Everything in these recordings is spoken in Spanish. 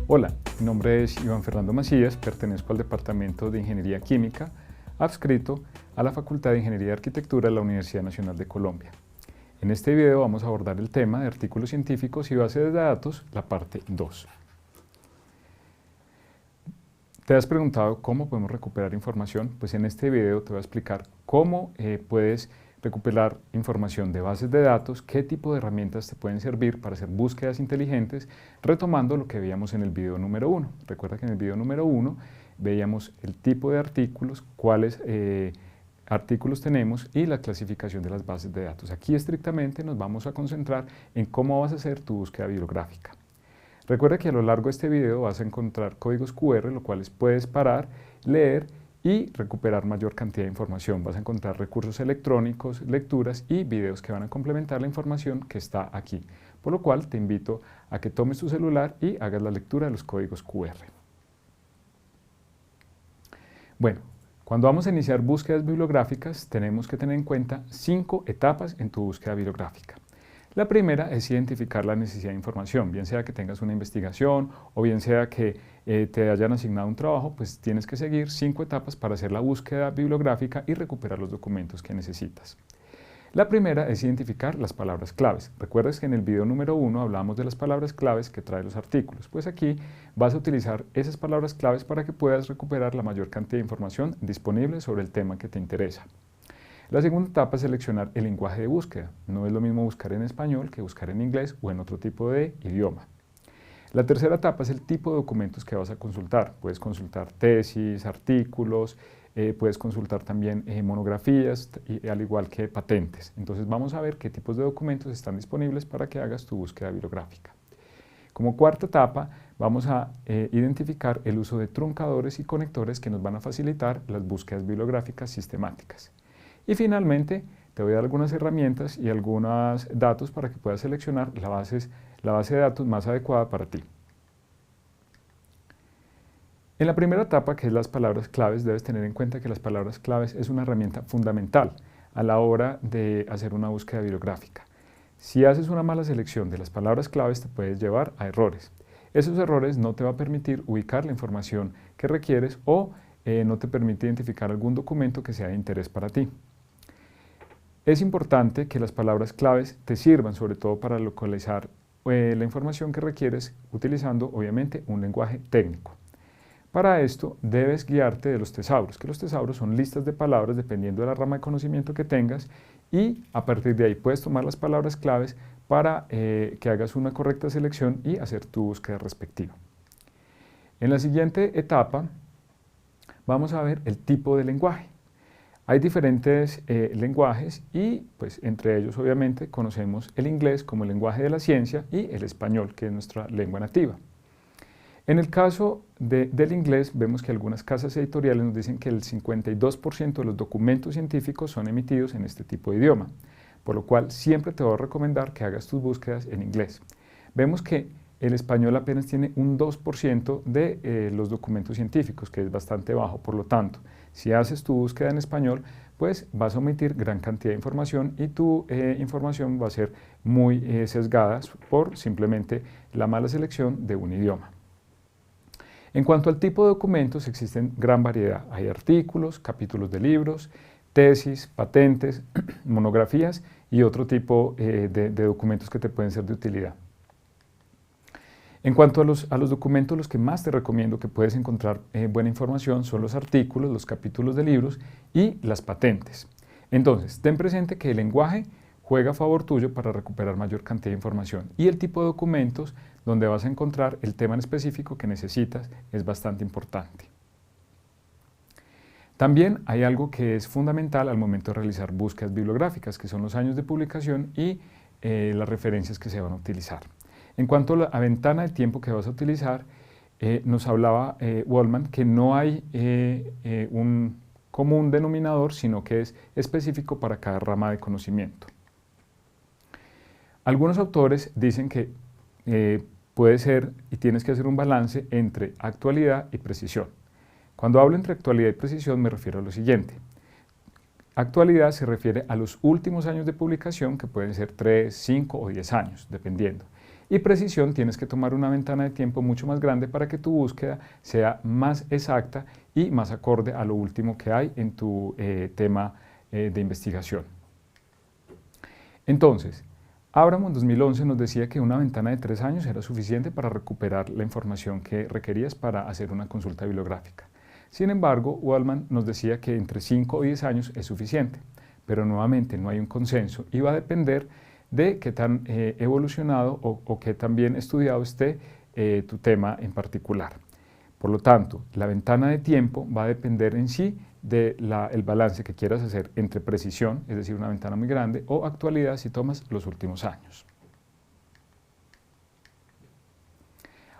Hola, mi nombre es Iván Fernando Macías, pertenezco al Departamento de Ingeniería Química, adscrito a la Facultad de Ingeniería y Arquitectura de la Universidad Nacional de Colombia. En este video vamos a abordar el tema de artículos científicos y bases de datos, la parte 2. ¿Te has preguntado cómo podemos recuperar información? Pues en este video te voy a explicar cómo puedes recuperar información de bases de datos, qué tipo de herramientas te pueden servir para hacer búsquedas inteligentes, retomando lo que veíamos en el video número 1. Recuerda que en el video número 1 veíamos el tipo de artículos, cuáles artículos tenemos y la clasificación de las bases de datos. Aquí estrictamente nos vamos a concentrar en cómo vas a hacer tu búsqueda bibliográfica. Recuerda que a lo largo de este video vas a encontrar códigos QR, los cuales puedes parar, leer y recuperar mayor cantidad de información. Vas a encontrar recursos electrónicos, lecturas y videos que van a complementar la información que está aquí. Por lo cual te invito a que tomes tu celular y hagas la lectura de los códigos QR. Bueno, cuando vamos a iniciar búsquedas bibliográficas tenemos que tener en cuenta 5 etapas en tu búsqueda bibliográfica. La primera es identificar la necesidad de información, bien sea que tengas una investigación o bien sea que te hayan asignado un trabajo, pues tienes que seguir 5 etapas para hacer la búsqueda bibliográfica y recuperar los documentos que necesitas. La primera es identificar las palabras claves. Recuerdas que en el video número 1 hablamos de las palabras claves que traen los artículos, pues aquí vas a utilizar esas palabras claves para que puedas recuperar la mayor cantidad de información disponible sobre el tema que te interesa. La segunda etapa es seleccionar el lenguaje de búsqueda. No es lo mismo buscar en español que buscar en inglés o en otro tipo de idioma. La tercera etapa es el tipo de documentos que vas a consultar. Puedes consultar tesis, artículos, puedes consultar también monografías, al igual que patentes. Entonces vamos a ver qué tipos de documentos están disponibles para que hagas tu búsqueda bibliográfica. Como cuarta etapa, vamos a identificar el uso de truncadores y conectores que nos van a facilitar las búsquedas bibliográficas sistemáticas. Y finalmente, te voy a dar algunas herramientas y algunos datos para que puedas seleccionar la base de datos más adecuada para ti. En la primera etapa, que es las palabras claves, debes tener en cuenta que las palabras claves es una herramienta fundamental a la hora de hacer una búsqueda bibliográfica. Si haces una mala selección de las palabras claves, te puedes llevar a errores. Esos errores no te van a permitir ubicar la información que requieres o no te permite identificar algún documento que sea de interés para ti. Es importante que las palabras claves te sirvan sobre todo para localizar la información que requieres utilizando obviamente un lenguaje técnico. Para esto debes guiarte de los tesauros, que los tesauros son listas de palabras dependiendo de la rama de conocimiento que tengas y a partir de ahí puedes tomar las palabras claves para que hagas una correcta selección y hacer tu búsqueda respectiva. En la siguiente etapa vamos a ver el tipo de lenguaje. Hay diferentes lenguajes y pues entre ellos obviamente conocemos el inglés como el lenguaje de la ciencia y el español, que es nuestra lengua nativa. En el caso del inglés vemos que algunas casas editoriales nos dicen que el 52% de los documentos científicos son emitidos en este tipo de idioma, por lo cual siempre te voy a recomendar que hagas tus búsquedas en inglés. Vemos que el español apenas tiene un 2% de los documentos científicos, que es bastante bajo, por lo tanto, si haces tu búsqueda en español, pues vas a omitir gran cantidad de información y tu información va a ser muy sesgada por simplemente la mala selección de un idioma. En cuanto al tipo de documentos, existen gran variedad. Hay artículos, capítulos de libros, tesis, patentes, monografías y otro tipo de documentos que te pueden ser de utilidad. En cuanto a los documentos, los que más te recomiendo que puedes encontrar buena información son los artículos, los capítulos de libros y las patentes. Entonces, ten presente que el lenguaje juega a favor tuyo para recuperar mayor cantidad de información y el tipo de documentos donde vas a encontrar el tema en específico que necesitas es bastante importante. También hay algo que es fundamental al momento de realizar búsquedas bibliográficas, que son los años de publicación y las referencias que se van a utilizar. En cuanto a la ventana de tiempo que vas a utilizar, nos hablaba Waldman que no hay un común denominador, sino que es específico para cada rama de conocimiento. Algunos autores dicen que puede ser y tienes que hacer un balance entre actualidad y precisión. Cuando hablo entre actualidad y precisión me refiero a lo siguiente. Actualidad se refiere a los últimos años de publicación, que pueden ser 3, 5 o 10 años, dependiendo. Y precisión, tienes que tomar una ventana de tiempo mucho más grande para que tu búsqueda sea más exacta y más acorde a lo último que hay en tu tema de investigación. Entonces, Abramo en 2011 nos decía que una ventana de 3 años era suficiente para recuperar la información que requerías para hacer una consulta bibliográfica. Sin embargo, Waldman nos decía que entre 5 o 10 años es suficiente, pero nuevamente no hay un consenso y va a depender de qué tan evolucionado o qué tan bien estudiado esté tu tema en particular. Por lo tanto, la ventana de tiempo va a depender en sí del balance que quieras hacer entre precisión, es decir, una ventana muy grande, o actualidad si tomas los últimos años.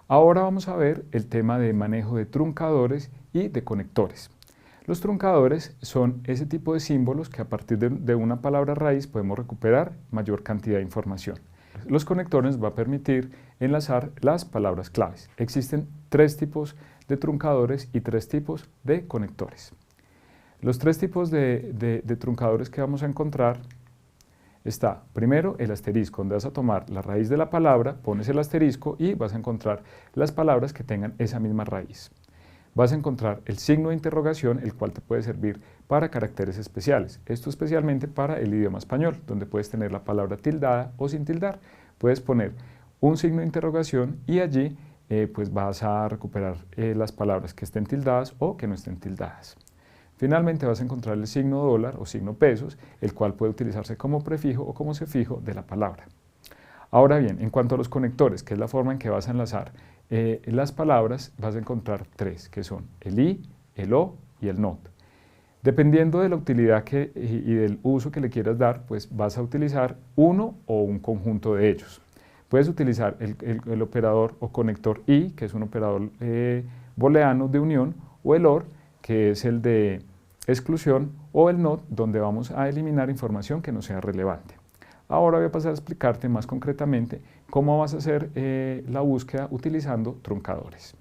Ahora vamos a ver el tema de manejo de truncadores y de conectores. Los truncadores son ese tipo de símbolos que a partir de una palabra raíz podemos recuperar mayor cantidad de información. Los conectores va a permitir enlazar las palabras claves. Existen 3 tipos de truncadores y 3 tipos de conectores. Los 3 tipos de truncadores que vamos a encontrar está, primero, el asterisco, donde vas a tomar la raíz de la palabra, pones el asterisco y vas a encontrar las palabras que tengan esa misma raíz. Vas a encontrar el signo de interrogación, el cual te puede servir para caracteres especiales. Esto especialmente para el idioma español, donde puedes tener la palabra tildada o sin tildar. Puedes poner un signo de interrogación y allí pues vas a recuperar las palabras que estén tildadas o que no estén tildadas. Finalmente vas a encontrar el signo dólar o signo pesos, el cual puede utilizarse como prefijo o como sufijo de la palabra. Ahora bien, en cuanto a los conectores, que es la forma en que vas a enlazar las palabras, vas a encontrar 3, que son el i, el o y el not. Dependiendo de la utilidad y del uso que le quieras dar, pues vas a utilizar uno o un conjunto de ellos. Puedes utilizar el operador o conector i, que es un operador booleano de unión, o el or, que es el de exclusión, o el not, donde vamos a eliminar información que no sea relevante. Ahora voy a pasar a explicarte más concretamente cómo vas a hacer la búsqueda utilizando truncadores.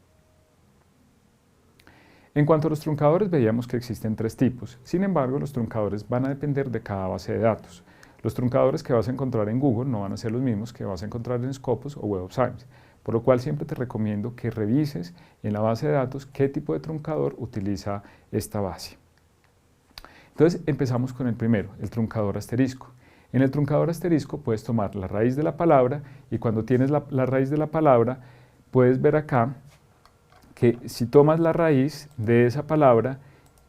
En cuanto a los truncadores, veíamos que existen 3 tipos. Sin embargo, los truncadores van a depender de cada base de datos. Los truncadores que vas a encontrar en Google no van a ser los mismos que vas a encontrar en Scopus o Web of Science, por lo cual siempre te recomiendo que revises en la base de datos qué tipo de truncador utiliza esta base. Entonces empezamos con el primero, el truncador asterisco. En el truncador asterisco puedes tomar la raíz de la palabra y cuando tienes la raíz de la palabra puedes ver acá que si tomas la raíz de esa palabra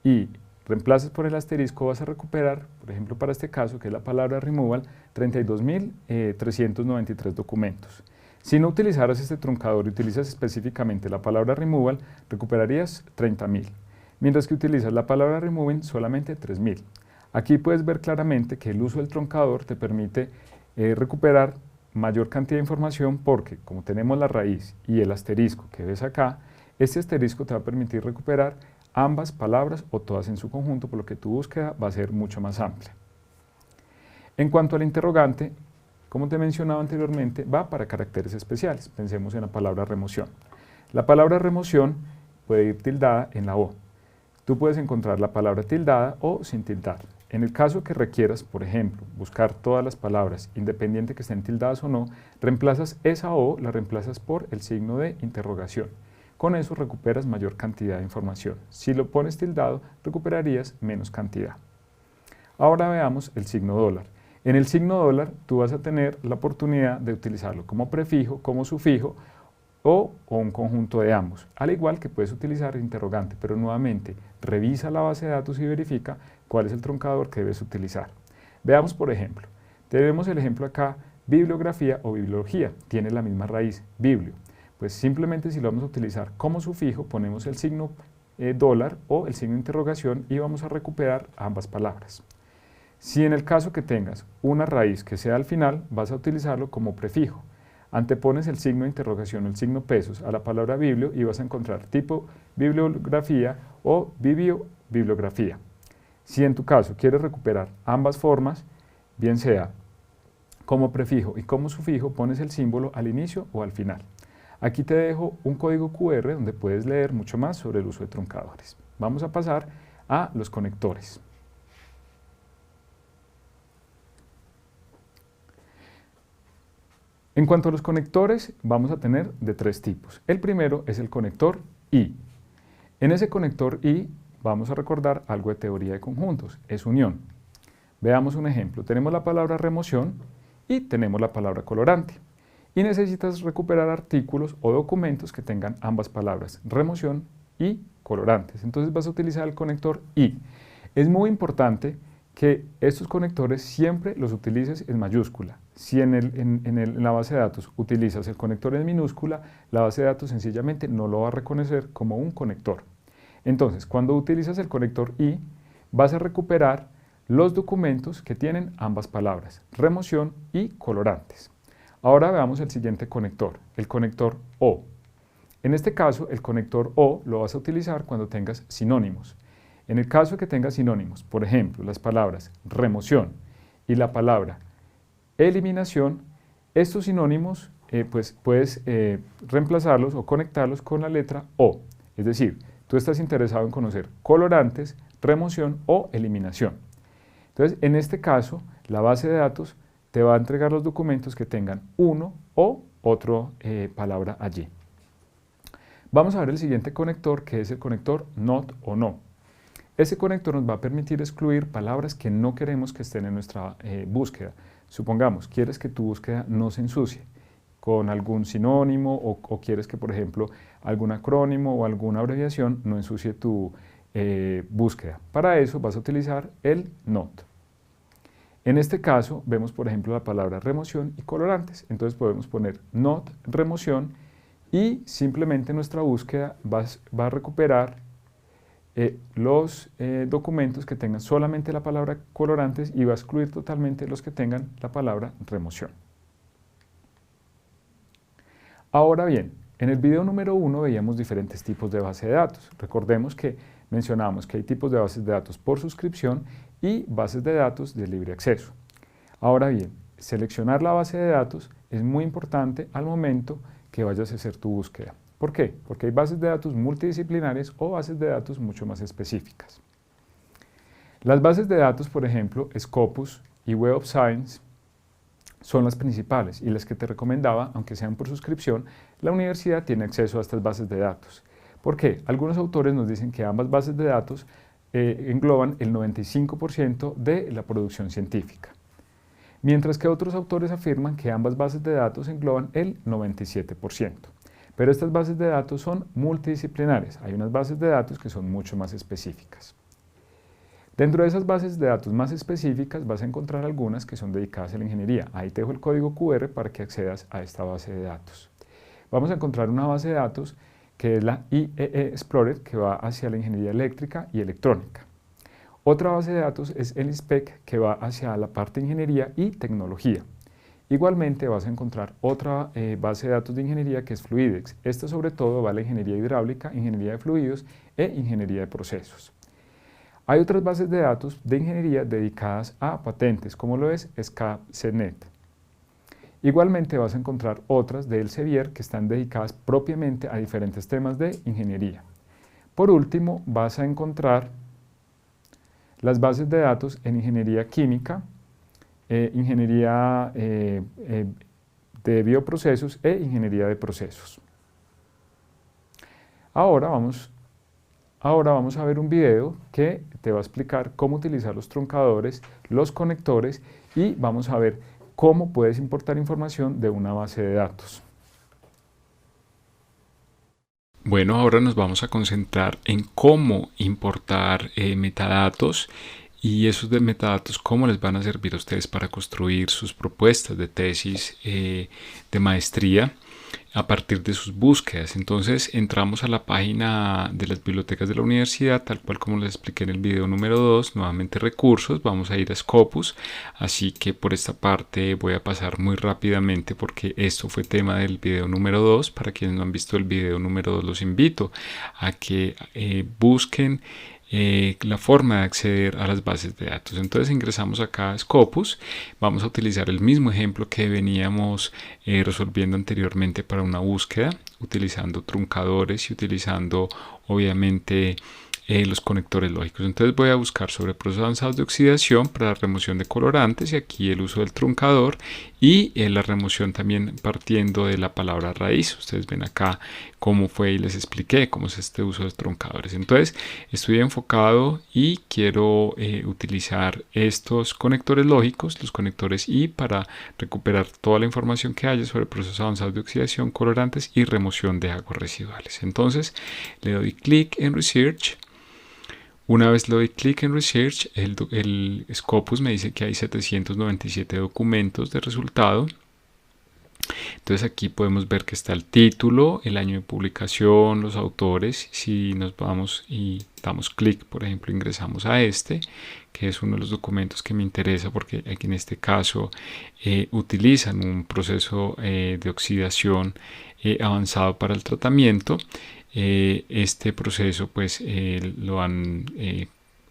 y reemplazas por el asterisco vas a recuperar, por ejemplo para este caso que es la palabra removal, 32.393 documentos. Si no utilizaras este truncador y utilizas específicamente la palabra removal, recuperarías 30.000, mientras que utilizas la palabra removing solamente 3.000. Aquí puedes ver claramente que el uso del truncador te permite recuperar mayor cantidad de información porque como tenemos la raíz y el asterisco que ves acá, este asterisco te va a permitir recuperar ambas palabras o todas en su conjunto, por lo que tu búsqueda va a ser mucho más amplia. En cuanto al interrogante, como te mencionaba anteriormente, va para caracteres especiales. Pensemos en la palabra remoción. La palabra remoción puede ir tildada en la O. Tú puedes encontrar la palabra tildada o sin tildar. En el caso que requieras, por ejemplo, buscar todas las palabras, independiente que estén tildadas o no, reemplazas esa O, la reemplazas por el signo de interrogación. Con eso recuperas mayor cantidad de información. Si lo pones tildado, recuperarías menos cantidad. Ahora veamos el signo dólar. En el signo dólar, tú vas a tener la oportunidad de utilizarlo como prefijo, como sufijo o un conjunto de ambos. Al igual que puedes utilizar interrogante, pero nuevamente revisa la base de datos y verifica cuál es el truncador que debes utilizar. Veamos por ejemplo. Tenemos el ejemplo acá, bibliografía o bibliología. Tiene la misma raíz, biblio. Pues simplemente si lo vamos a utilizar como sufijo, ponemos el signo dólar o el signo de interrogación y vamos a recuperar ambas palabras. Si en el caso que tengas una raíz que sea al final, vas a utilizarlo como prefijo. Antepones el signo de interrogación o el signo pesos a la palabra biblio y vas a encontrar tipo bibliografía o bibliografía. Si en tu caso quieres recuperar ambas formas, bien sea como prefijo y como sufijo, pones el símbolo al inicio o al final. Aquí te dejo un código QR donde puedes leer mucho más sobre el uso de truncadores. Vamos a pasar a los conectores. En cuanto a los conectores, vamos a tener de tres tipos. El primero es el conector I. En ese conector I vamos a recordar algo de teoría de conjuntos, es unión. Veamos un ejemplo. Tenemos la palabra remoción y tenemos la palabra colorante. Y necesitas recuperar artículos o documentos que tengan ambas palabras, remoción y colorantes. Entonces vas a utilizar el conector I. Es muy importante que estos conectores siempre los utilices en mayúscula. Si en la base de datos utilizas el conector en minúscula, la base de datos sencillamente no lo va a reconocer como un conector. Entonces, cuando utilizas el conector I, vas a recuperar los documentos que tienen ambas palabras, remoción y colorantes. Ahora veamos el siguiente conector, el conector O. En este caso, el conector O lo vas a utilizar cuando tengas sinónimos. En el caso de que tengas sinónimos, por ejemplo, las palabras remoción y la palabra eliminación, estos sinónimos pues puedes reemplazarlos o conectarlos con la letra O. Es decir, tú estás interesado en conocer colorantes, remoción o eliminación. Entonces, en este caso, la base de datos te va a entregar los documentos que tengan uno o otra palabra allí. Vamos a ver el siguiente conector, que es el conector NOT o no. Ese conector nos va a permitir excluir palabras que no queremos que estén en nuestra búsqueda. Supongamos, quieres que tu búsqueda no se ensucie con algún sinónimo o quieres que, por ejemplo, algún acrónimo o alguna abreviación no ensucie tu búsqueda. Para eso vas a utilizar el NOT. En este caso vemos, por ejemplo, la palabra remoción y colorantes. Entonces podemos poner NOT remoción y simplemente nuestra búsqueda va a recuperar los documentos que tengan solamente la palabra colorantes y va a excluir totalmente los que tengan la palabra remoción. Ahora bien, en el video número 1 veíamos diferentes tipos de base de datos. Recordemos que mencionamos que hay tipos de bases de datos por suscripción y bases de datos de libre acceso. Ahora bien, seleccionar la base de datos es muy importante al momento que vayas a hacer tu búsqueda. ¿Por qué? Porque hay bases de datos multidisciplinarias o bases de datos mucho más específicas. Las bases de datos, por ejemplo, Scopus y Web of Science, son las principales y las que te recomendaba, aunque sean por suscripción, la universidad tiene acceso a estas bases de datos. ¿Por qué? Algunos autores nos dicen que ambas bases de datos engloban el 95% de la producción científica, mientras que otros autores afirman que ambas bases de datos engloban el 97%. Pero estas bases de datos son multidisciplinarias. Hay unas bases de datos que son mucho más específicas. Dentro de esas bases de datos más específicas vas a encontrar algunas que son dedicadas a la ingeniería. Ahí te dejo el código QR para que accedas a esta base de datos. Vamos a encontrar una base de datos que es la IEE Explorer, que va hacia la ingeniería eléctrica y electrónica. Otra base de datos es el INSPEC, que va hacia la parte de ingeniería y tecnología. Igualmente vas a encontrar otra base de datos de ingeniería que es Fluidex. Esta sobre todo va a la ingeniería hidráulica, ingeniería de fluidos e ingeniería de procesos. Hay otras bases de datos de ingeniería dedicadas a patentes, como lo es SCAP-CNET. Igualmente vas a encontrar otras de Elsevier que están dedicadas propiamente a diferentes temas de ingeniería. Por último, vas a encontrar las bases de datos en ingeniería química, ingeniería de bioprocesos e ingeniería de procesos. Ahora vamos a ver un video que te va a explicar cómo utilizar los truncadores, los conectores y vamos a ver cómo puedes importar información de una base de datos. Bueno, ahora nos vamos a concentrar en cómo importar metadatos y esos de metadatos, cómo les van a servir a ustedes para construir sus propuestas de tesis de maestría a partir de sus búsquedas. Entonces entramos a la página de las bibliotecas de la universidad, tal cual como les expliqué en el video número 2, nuevamente recursos, vamos a ir a Scopus, así que por esta parte voy a pasar muy rápidamente porque esto fue tema del video número 2. Para quienes no han visto el video número 2 los invito a que busquen la forma de acceder a las bases de datos. Entonces ingresamos acá a Scopus, vamos a utilizar el mismo ejemplo que veníamos resolviendo anteriormente para una búsqueda, utilizando truncadores y utilizando obviamente los conectores lógicos. Entonces voy a buscar sobre procesos avanzados de oxidación para la remoción de colorantes, y aquí el uso del truncador y la remoción también partiendo de la palabra raíz. Ustedes ven acá cómo fue y les expliqué cómo es este uso de truncadores. Entonces estoy enfocado y quiero utilizar estos conectores lógicos, los conectores I, para recuperar toda la información que haya sobre procesos avanzados de oxidación, colorantes y remoción de aguas residuales. Entonces le doy clic en Research. Una vez le doy clic en Research, el Scopus me dice que hay 797 documentos de resultado. Entonces aquí podemos ver que está el título, el año de publicación, los autores. Si nos vamos y damos clic, por ejemplo, ingresamos a este, que es uno de los documentos que me interesa, porque aquí en este caso utilizan un proceso de oxidación avanzado para el tratamiento. Este proceso pues lo han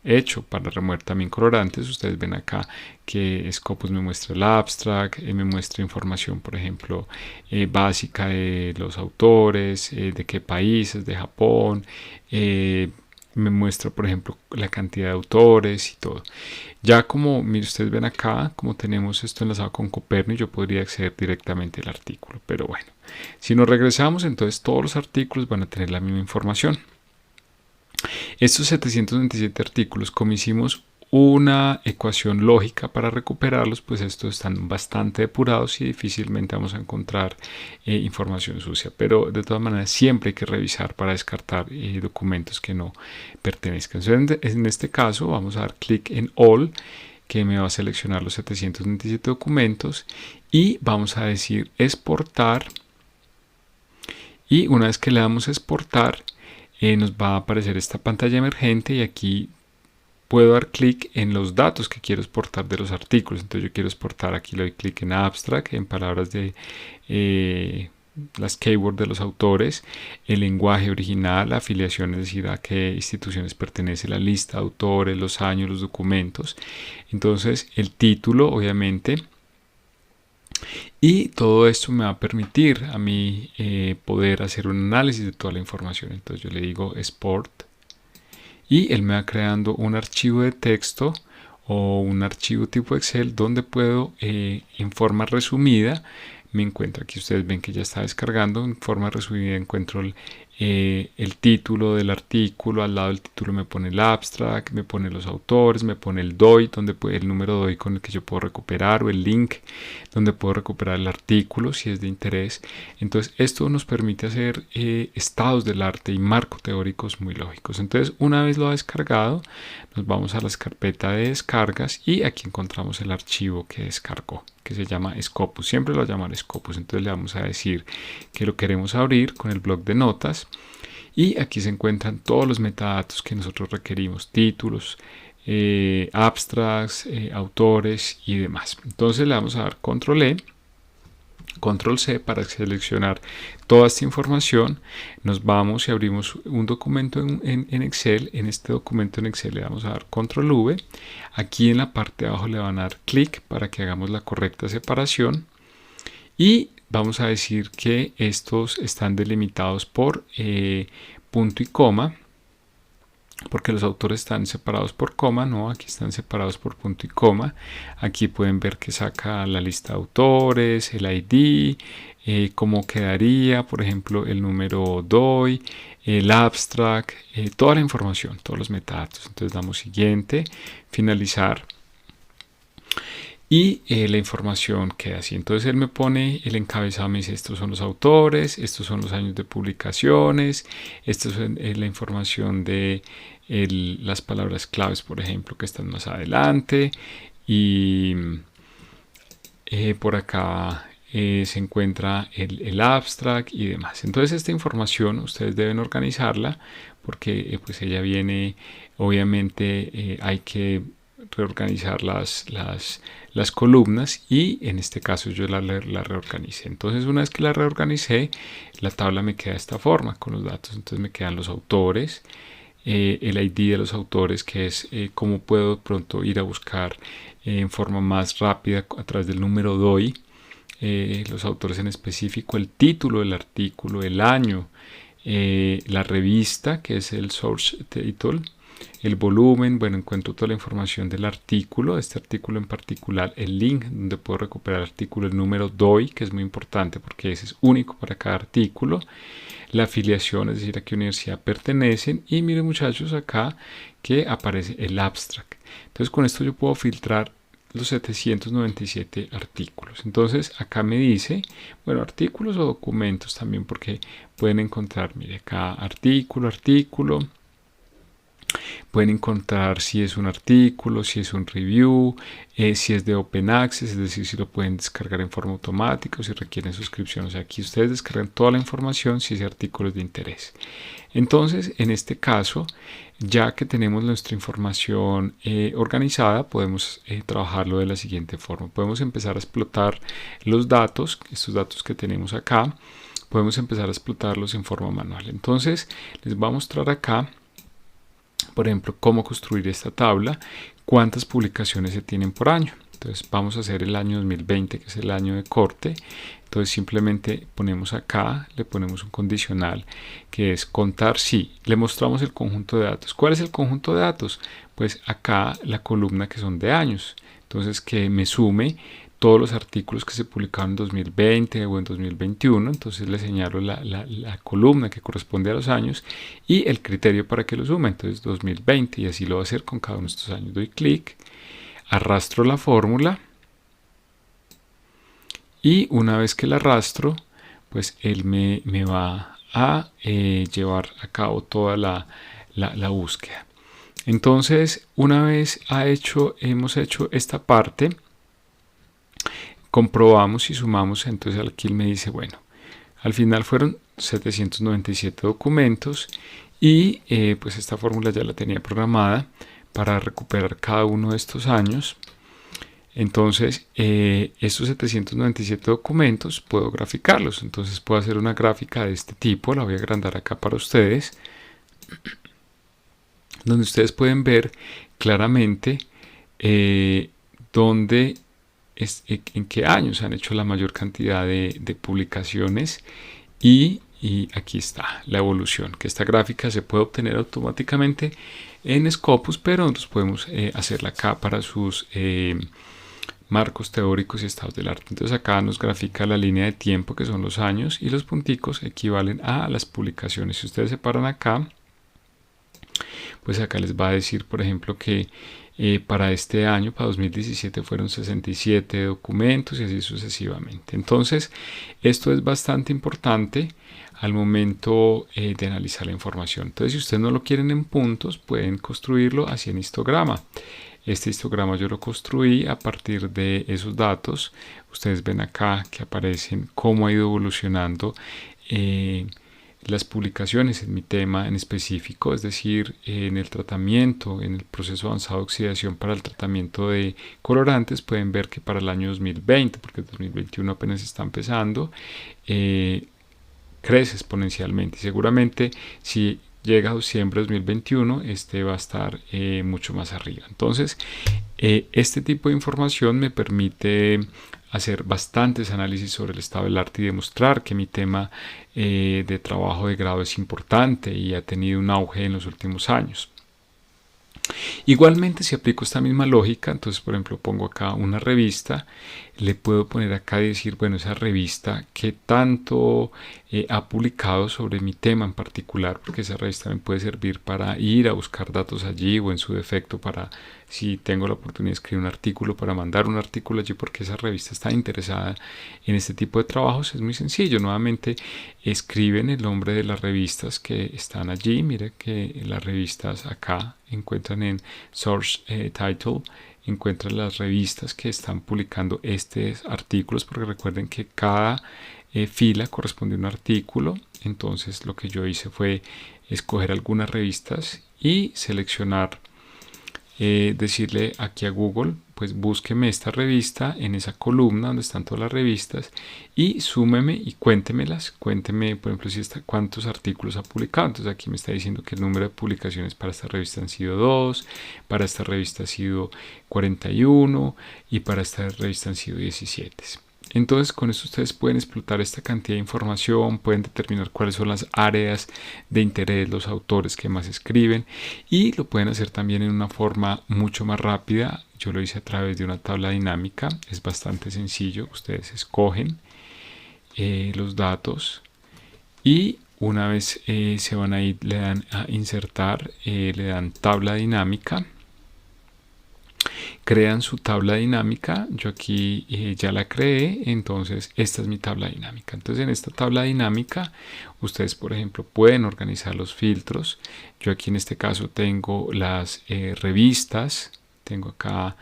hecho para remover también colorantes. Ustedes ven acá que Scopus me muestra el abstract, me muestra información, por ejemplo, básica de los autores, de qué países, de Japón, me muestra, por ejemplo, la cantidad de autores y todo. Ya como ustedes ven acá, como tenemos esto enlazado con Copernicus, yo podría acceder directamente al artículo, pero bueno, si nos regresamos, entonces todos los artículos van a tener la misma información. Estos 727 artículos, como hicimos una ecuación lógica para recuperarlos, pues estos están bastante depurados y difícilmente vamos a encontrar información sucia, pero de todas maneras siempre hay que revisar para descartar documentos que no pertenezcan. Entonces, en este caso vamos a dar clic en All, que me va a seleccionar los 727 documentos, y vamos a decir exportar, y una vez que le damos exportar, nos va a aparecer esta pantalla emergente, y aquí puedo dar clic en los datos que quiero exportar de los artículos. Entonces yo quiero exportar, aquí le doy clic en Abstract, en palabras de las keywords de los autores, el lenguaje original, la afiliación, es decir, a qué instituciones pertenece la lista de autores, los años, los documentos. Entonces el título, obviamente. Y todo esto me va a permitir a mí poder hacer un análisis de toda la información. Entonces yo le digo export y él me va creando un archivo de texto o un archivo tipo Excel donde puedo en forma resumida, me encuentra, aquí ustedes ven que ya está descargando, en forma resumida encuentro el título del artículo, al lado del título me pone el abstract, me pone los autores, me pone el DOI, donde el número DOI con el que yo puedo recuperar, o el link donde puedo recuperar el artículo si es de interés. Entonces esto nos permite hacer estados del arte y marcos teóricos muy lógicos. Entonces una vez lo ha descargado, nos vamos a la carpeta de descargas y aquí encontramos el archivo que descargó, que se llama Scopus. Siempre lo voy a llamar Scopus. Entonces le vamos a decir que lo queremos abrir con el bloc de notas, y aquí se encuentran todos los metadatos que nosotros requerimos: títulos, abstracts, autores y demás. Entonces le vamos a dar control E, control C para seleccionar toda esta información. Nos vamos y abrimos un documento en Excel. En este documento en Excel le vamos a dar control V. Aquí en la parte de abajo le van a dar clic para que hagamos la correcta separación, y vamos a decir que estos están delimitados por punto y coma, porque los autores están separados por coma. No, aquí están separados por punto y coma. Aquí pueden ver que saca la lista de autores, el ID, cómo quedaría, por ejemplo, el número DOI, el abstract, toda la información, todos los metadatos. Entonces damos siguiente, finalizar, y la información queda así. Entonces él me pone el encabezado, me dice: estos son los autores, estos son los años de publicaciones, esta es la información de las palabras claves, por ejemplo, que están más adelante, y por acá se encuentra el abstract y demás. Entonces esta información ustedes deben organizarla, porque pues ella viene, obviamente hay que reorganizar las columnas, y en este caso yo la reorganicé. Entonces una vez que la reorganicé, la tabla me queda de esta forma con los datos. Entonces me quedan los autores, el ID de los autores, que es cómo puedo pronto ir a buscar en forma más rápida a través del número DOI los autores en específico, el título del artículo, el año, la revista, que es el source title, el volumen, bueno, encuentro toda la información del artículo, este artículo en particular, el link donde puedo recuperar el artículo, el número DOI, que es muy importante porque ese es único para cada artículo, la afiliación, es decir, a qué universidad pertenecen, y miren muchachos acá que aparece el abstract. Entonces con esto yo puedo filtrar los 797 artículos. Entonces acá me dice, bueno, artículos o documentos también, porque pueden encontrar, mire acá, artículo, pueden encontrar si es un artículo, si es un review, si es de Open Access, es decir, si lo pueden descargar en forma automática o si requieren suscripción. O sea, aquí ustedes descargan toda la información si ese artículo es de interés. Entonces, en este caso, ya que tenemos nuestra información organizada, podemos trabajarlo de la siguiente forma. Podemos empezar a explotar los datos, estos datos que tenemos acá, podemos empezar a explotarlos en forma manual. Entonces, les voy a mostrar acá, por ejemplo, cómo construir esta tabla, cuántas publicaciones se tienen por año. Entonces vamos a hacer el año 2020, que es el año de corte. Entonces simplemente ponemos acá, le ponemos un condicional que es contar si. Le mostramos el conjunto de datos. ¿Cuál es el conjunto de datos? Pues acá la columna que son de años. Entonces que me sume todos los artículos que se publicaron en 2020 o en 2021, entonces le señalo la columna que corresponde a los años y el criterio para que lo sume, entonces 2020, y así lo voy a hacer con cada uno de estos años. Doy clic, arrastro la fórmula y una vez que la arrastro, pues él me va a llevar a cabo toda la búsqueda. Entonces, una vez hemos hecho esta parte, comprobamos y sumamos. Entonces aquí me dice, bueno, al final fueron 797 documentos y pues esta fórmula ya la tenía programada para recuperar cada uno de estos años. Entonces estos 797 documentos puedo graficarlos, entonces puedo hacer una gráfica de este tipo, la voy a agrandar acá para ustedes, donde ustedes pueden ver claramente dónde en qué años han hecho la mayor cantidad de publicaciones y aquí está la evolución, que esta gráfica se puede obtener automáticamente en Scopus, pero nosotros podemos hacerla acá para sus marcos teóricos y estados del arte. Entonces acá nos grafica la línea de tiempo, que son los años, y los punticos equivalen a las publicaciones. Si ustedes se paran acá, pues acá les va a decir, por ejemplo, que para este año, para 2017, fueron 67 documentos y así sucesivamente. Entonces, esto es bastante importante al momento de analizar la información. Entonces, si ustedes no lo quieren en puntos, pueden construirlo así en histograma. Este histograma yo lo construí a partir de esos datos. Ustedes ven acá que aparecen cómo ha ido evolucionando las publicaciones en mi tema en específico, es decir, en el tratamiento, en el proceso avanzado de oxidación para el tratamiento de colorantes. Pueden ver que para el año 2020, porque el 2021 apenas está empezando, crece exponencialmente, y seguramente si llega a diciembre de 2021 este va a estar mucho más arriba. Entonces este tipo de información me permite hacer bastantes análisis sobre el estado del arte y demostrar que mi tema de trabajo de grado es importante y ha tenido un auge en los últimos años. Igualmente, si aplico esta misma lógica, entonces por ejemplo pongo acá una revista, le puedo poner acá y decir, bueno, esa revista qué tanto ha publicado sobre mi tema en particular, porque esa revista me puede servir para ir a buscar datos allí, o en su defecto para, si tengo la oportunidad de escribir un artículo, para mandar un artículo allí porque esa revista está interesada en este tipo de trabajos. Es muy sencillo, nuevamente escriben el nombre de las revistas que están allí. Mire que las revistas acá encuentran en Source Title, encuentran las revistas que están publicando estos artículos, porque recuerden que cada fila corresponde a un artículo. Entonces lo que yo hice fue escoger algunas revistas y seleccionar, decirle aquí a Google, pues búsqueme esta revista en esa columna donde están todas las revistas y súmeme y cuéntemelas. Cuénteme, por ejemplo, si cuántos artículos ha publicado. Entonces aquí me está diciendo que el número de publicaciones para esta revista han sido 2, para esta revista ha sido 41 y para esta revista han sido 17. Entonces con esto ustedes pueden explotar esta cantidad de información, pueden determinar cuáles son las áreas de interés, los autores que más escriben, y lo pueden hacer también en una forma mucho más rápida. Yo lo hice a través de una tabla dinámica, es bastante sencillo. Ustedes escogen los datos y una vez se van a ir, le dan a insertar, le dan tabla dinámica. Crean su tabla dinámica. Yo aquí ya la creé, entonces esta es mi tabla dinámica. Entonces en esta tabla dinámica ustedes, por ejemplo, pueden organizar los filtros. Yo aquí en este caso tengo las revistas, tengo acá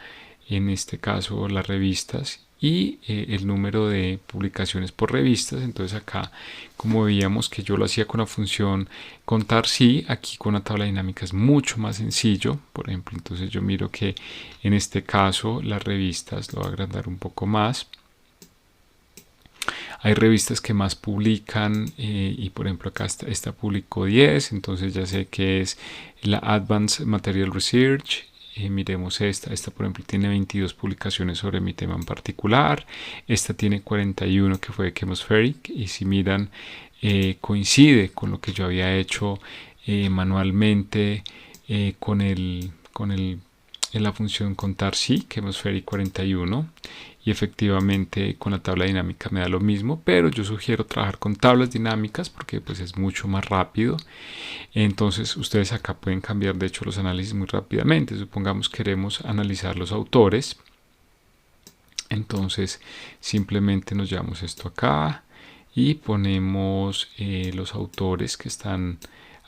en este caso las revistas y el número de publicaciones por revistas. Entonces acá, como veíamos que yo lo hacía con la función contar sí, aquí con la tabla dinámica es mucho más sencillo. Por ejemplo, entonces yo miro que en este caso las revistas, lo voy a agrandar un poco más. Hay revistas que más publican y por ejemplo acá esta publicó 10, entonces ya sé que es la Advanced Material Research. Miremos esta por ejemplo tiene 22 publicaciones sobre mi tema en particular, esta tiene 41 que fue de Chemospheric, y si miran coincide con lo que yo había hecho manualmente en la función contar sí, Chemospheric 41, y efectivamente con la tabla dinámica me da lo mismo, pero yo sugiero trabajar con tablas dinámicas porque pues es mucho más rápido. Entonces ustedes acá pueden cambiar de hecho los análisis muy rápidamente. Supongamos queremos analizar los autores, entonces simplemente nos llevamos esto acá y ponemos los autores que están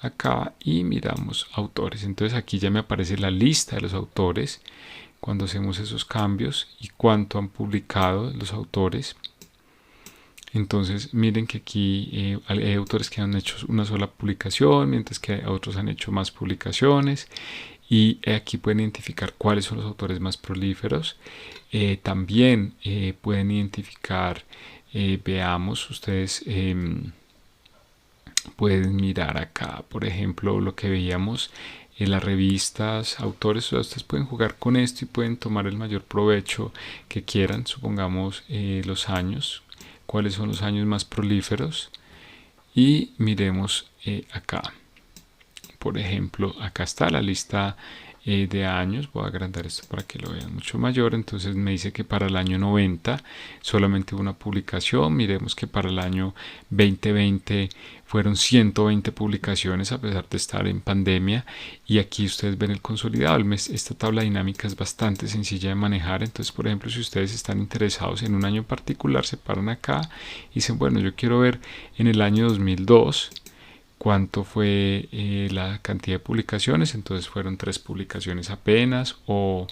acá y miramos autores. Entonces aquí ya me aparece la lista de los autores cuando hacemos esos cambios y cuánto han publicado los autores. Entonces miren que aquí hay autores que han hecho una sola publicación, mientras que otros han hecho más publicaciones, y aquí pueden identificar cuáles son los autores más prolíferos. También pueden identificar, veamos, ustedes pueden mirar acá, por ejemplo, lo que veíamos en las revistas, autores. O sea, ustedes pueden jugar con esto y pueden tomar el mayor provecho que quieran. Supongamos los años, cuáles son los años más prolíferos, y miremos acá, por ejemplo, acá está la lista de años. Voy a agrandar esto para que lo vean mucho mayor. Entonces me dice que para el año 90 solamente una publicación. Miremos que para el año 2020 fueron 120 publicaciones a pesar de estar en pandemia, y aquí ustedes ven el consolidado. Esta tabla dinámica es bastante sencilla de manejar. Entonces, por ejemplo, si ustedes están interesados en un año particular, se paran acá y dicen, bueno, yo quiero ver en el año 2002 cuánto fue la cantidad de publicaciones. Entonces fueron 3 publicaciones apenas, o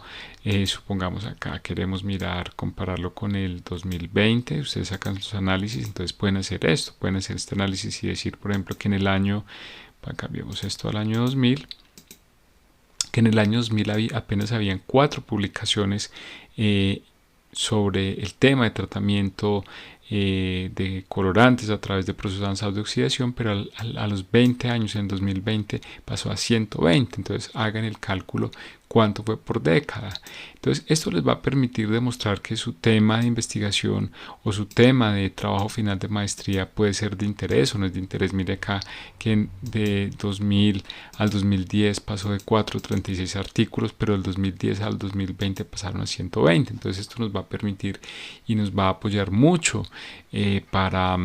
supongamos acá queremos mirar, compararlo con el 2020. Ustedes sacan sus análisis, entonces pueden hacer esto, pueden hacer este análisis y decir, por ejemplo, que en el año, cambiamos esto al año 2000, que en el año 2000 apenas habían 4 publicaciones sobre el tema de tratamiento de colorantes a través de procesos avanzados de oxidación, pero a los 20 años, en 2020, pasó a 120. Entonces hagan el cálculo cuánto fue por década. Entonces esto les va a permitir demostrar que su tema de investigación o su tema de trabajo final de maestría puede ser de interés o no es de interés. Mire acá que de 2000 al 2010 pasó de 4 a 36 artículos, pero del 2010 al 2020 pasaron a 120. Entonces esto nos va a permitir y nos va a apoyar mucho para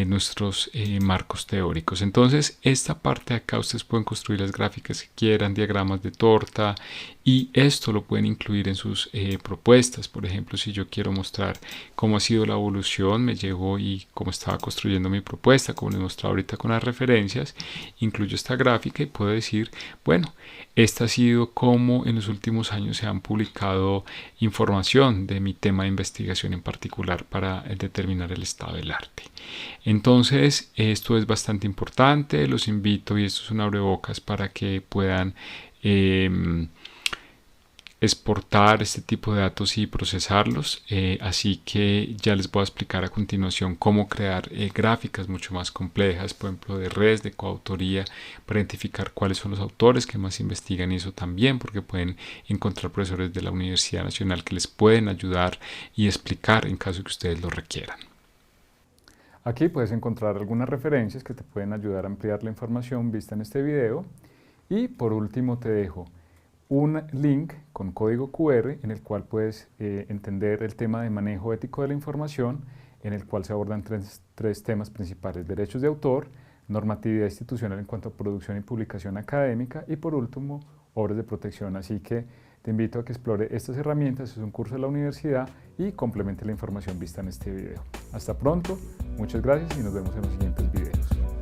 nuestros marcos teóricos. Entonces esta parte de acá ustedes pueden construir las gráficas que quieran, diagramas de torta, y esto lo pueden incluir en sus propuestas. Por ejemplo, si yo quiero mostrar cómo ha sido la evolución, me llego y cómo estaba construyendo mi propuesta, como les mostraba ahorita con las referencias, incluyo esta gráfica y puedo decir, bueno, esta ha sido cómo en los últimos años se han publicado información de mi tema de investigación en particular para determinar el estado del arte. Entonces esto es bastante importante. Los invito, y esto es un abrebocas para que puedan exportar este tipo de datos y procesarlos, así que ya les voy a explicar a continuación cómo crear gráficas mucho más complejas, por ejemplo de redes de coautoría, para identificar cuáles son los autores que más investigan, y eso también porque pueden encontrar profesores de la Universidad Nacional que les pueden ayudar y explicar en caso que ustedes lo requieran. Aquí puedes encontrar algunas referencias que te pueden ayudar a ampliar la información vista en este video, y por último te dejo un link con código QR en el cual puedes entender el tema de manejo ético de la información, en el cual se abordan tres temas principales: derechos de autor, normatividad institucional en cuanto a producción y publicación académica, y por último, obras de protección. Así que te invito a que explore estas herramientas. Es un curso de la universidad y complemente la información vista en este video. Hasta pronto, muchas gracias y nos vemos en los siguientes videos.